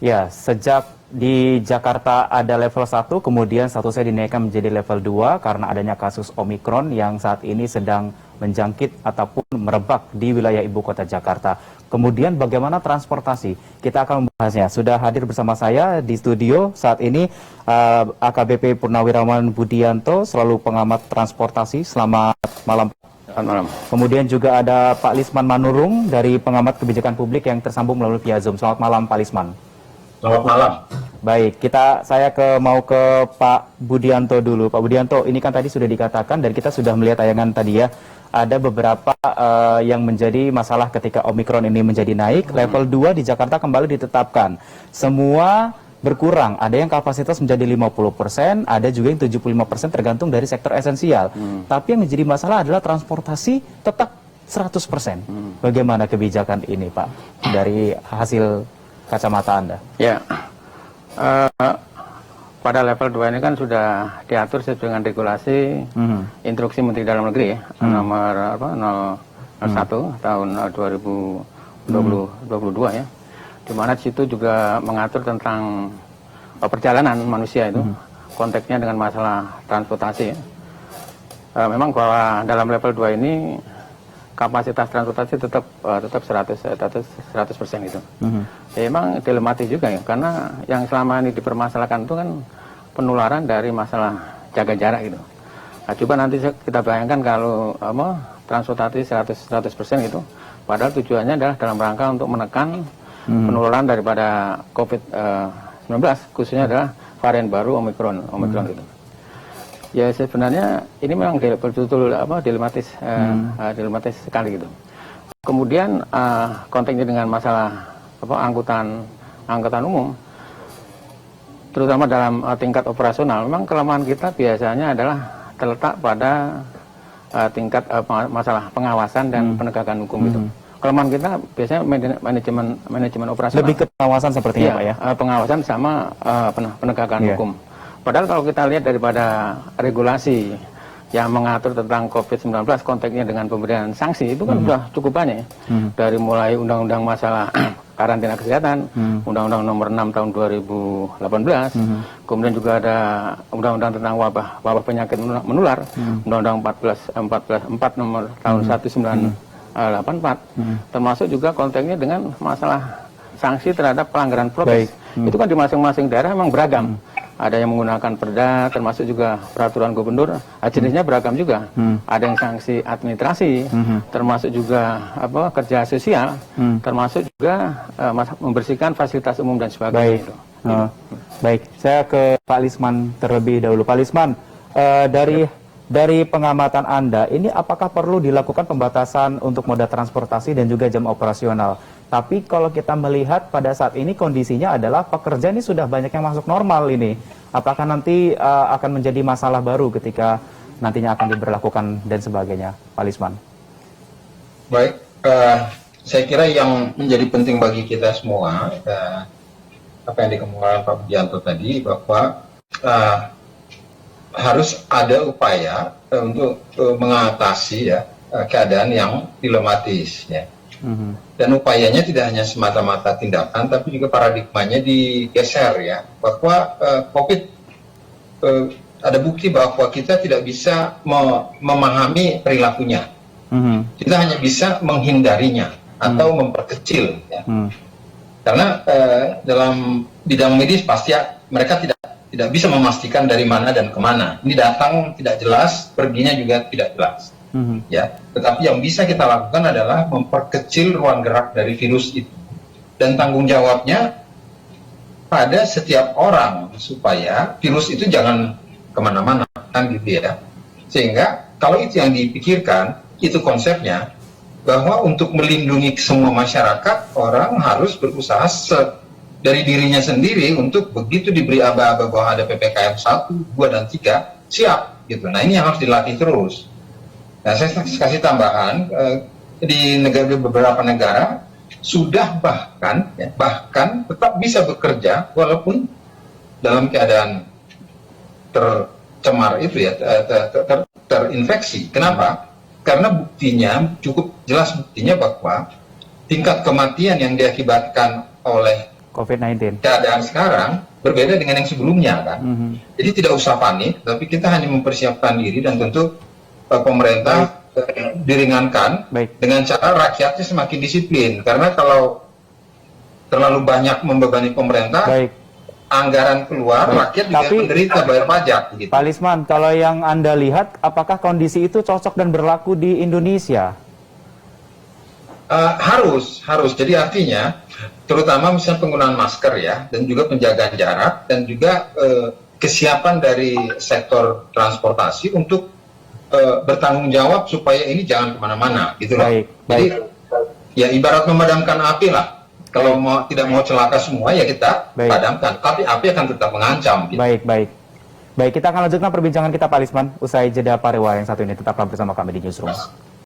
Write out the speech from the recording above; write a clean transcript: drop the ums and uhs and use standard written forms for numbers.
Ya, sejak di Jakarta ada level 1, kemudian statusnya dinaikkan menjadi level 2 karena adanya kasus Omikron yang saat ini sedang menjangkit ataupun merebak di wilayah ibu kota Jakarta. Kemudian bagaimana transportasi? Kita akan membahasnya. Sudah hadir bersama saya di studio saat ini AKBP Purnawirawan Budianto, selalu pengamat transportasi. Selamat malam. Selamat malam. Kemudian juga ada Pak Lisman Manurung dari pengamat kebijakan publik yang tersambung melalui via Zoom. Selamat malam Pak Lisman. Selamat malam. Baik, saya mau ke Pak Budianto dulu. Pak Budianto, ini kan tadi sudah dikatakan dan kita sudah melihat tayangan tadi ya, ada beberapa yang menjadi masalah ketika Omikron ini menjadi naik. Level 2 di Jakarta kembali ditetapkan. Semua berkurang, ada yang kapasitas menjadi 50%, ada juga yang 75% tergantung dari sektor esensial. Tapi yang menjadi masalah adalah transportasi tetap 100%. Bagaimana kebijakan ini Pak, dari hasil kacamata Anda? Ya, pada level 2 ini kan sudah diatur sesuai dengan regulasi Instruksi Menteri Dalam Negeri ya, nomor 01 tahun 2022 ya, di mana di situ juga mengatur tentang perjalanan manusia itu, konteksnya dengan masalah transportasi ya. Memang bahwa dalam level 2 ini kapasitas transportasi tetap 100% gitu. Ya, emang dilematis juga ya, karena yang selama ini dipermasalahkan itu kan penularan dari masalah jaga jarak gitu. Nah, coba nanti kita bayangkan kalau transportasi 100% itu, padahal tujuannya adalah dalam rangka untuk menekan penularan daripada COVID-19, khususnya adalah varian baru Omikron gitu. Ya sebenarnya ini memang betul-betul dilematis sekali gitu. Kemudian konteksnya dengan masalah angkutan umum, terutama dalam tingkat operasional, memang kelemahan kita biasanya adalah terletak pada tingkat masalah pengawasan dan penegakan hukum itu. Kelemahan kita biasanya manajemen operasional. Lebih ke pengawasan sepertinya Pak ya? Pengawasan sama penegakan hukum. Padahal kalau kita lihat daripada regulasi yang mengatur tentang COVID-19, konteksnya dengan pemberian sanksi, itu kan sudah cukup banyak ya. Dari mulai undang-undang masalah karantina kesehatan, undang-undang nomor 6 tahun 2018, kemudian juga ada undang-undang tentang wabah penyakit menular, undang-undang 1444 nomor tahun 1984, termasuk juga konteksnya dengan masalah sanksi terhadap pelanggaran prokes. Itu kan di masing-masing daerah memang beragam. Ada yang menggunakan perda, termasuk juga peraturan gubernur, jenisnya beragam juga. Ada yang sanksi administrasi, termasuk juga kerja sosial, termasuk juga membersihkan fasilitas umum dan sebagainya. Baik, saya ke Pak Lisman terlebih dahulu. Pak Lisman, dari pengamatan Anda, ini apakah perlu dilakukan pembatasan untuk moda transportasi dan juga jam operasional? Tapi kalau kita melihat pada saat ini kondisinya adalah pekerja ini sudah banyak yang masuk normal ini. Apakah nanti akan menjadi masalah baru ketika nantinya akan diberlakukan dan sebagainya, Pak Lisman? Baik, saya kira yang menjadi penting bagi kita semua, apa yang dikemukakan Pak Budianto tadi, bahwa harus ada upaya untuk mengatasi ya keadaan yang dilematis ya. Dan upayanya tidak hanya semata-mata tindakan, tapi juga paradigmanya digeser ya, bahwa COVID ada bukti bahwa kita tidak bisa memahami perilakunya, kita hanya bisa menghindarinya atau memperkecil ya. Karena dalam bidang medis pasti mereka tidak bisa memastikan dari mana dan kemana. Ini datang tidak jelas, perginya juga tidak jelas. Ya, tetapi yang bisa kita lakukan adalah memperkecil ruang gerak dari virus itu, dan tanggung jawabnya pada setiap orang supaya virus itu jangan kemana-mana kan gitu ya. Sehingga kalau itu yang dipikirkan, itu konsepnya, bahwa untuk melindungi semua masyarakat, orang harus berusaha dari dirinya sendiri untuk begitu diberi aba-aba bahwa ada PPKM 1, 2, dan 3, siap gitu. Nah ini yang harus dilatih terus. Nah, saya kasih tambahan, di beberapa negara sudah bahkan tetap bisa bekerja walaupun dalam keadaan tercemar itu ya, terinfeksi. Kenapa? Karena cukup jelas buktinya bahwa tingkat kematian yang diakibatkan oleh COVID-19. keadaan sekarang berbeda dengan yang sebelumnya kan. Jadi tidak usah panik, tapi kita hanya mempersiapkan diri dan tentu pemerintah diringankan dengan cara rakyatnya semakin disiplin. Karena kalau terlalu banyak membebani pemerintah, anggaran keluar, rakyat juga menderita bayar pajak. Gitu. Pak Lisman, kalau yang Anda lihat, apakah kondisi itu cocok dan berlaku di Indonesia? Harus. Jadi artinya, terutama misalnya penggunaan masker ya, dan juga penjagaan jarak, dan juga kesiapan dari sektor transportasi untuk bertanggung jawab supaya ini jangan kemana-mana, gitu loh. Jadi, ya ibarat memadamkan api lah. Kalau tidak mau celaka semua ya kita padamkan, tapi api akan tetap mengancam. Gitu. Baik, kita akan lanjutkan perbincangan kita Pak Lisman usai jeda pariwara yang satu ini. Tetaplah bersama kami di Newsroom.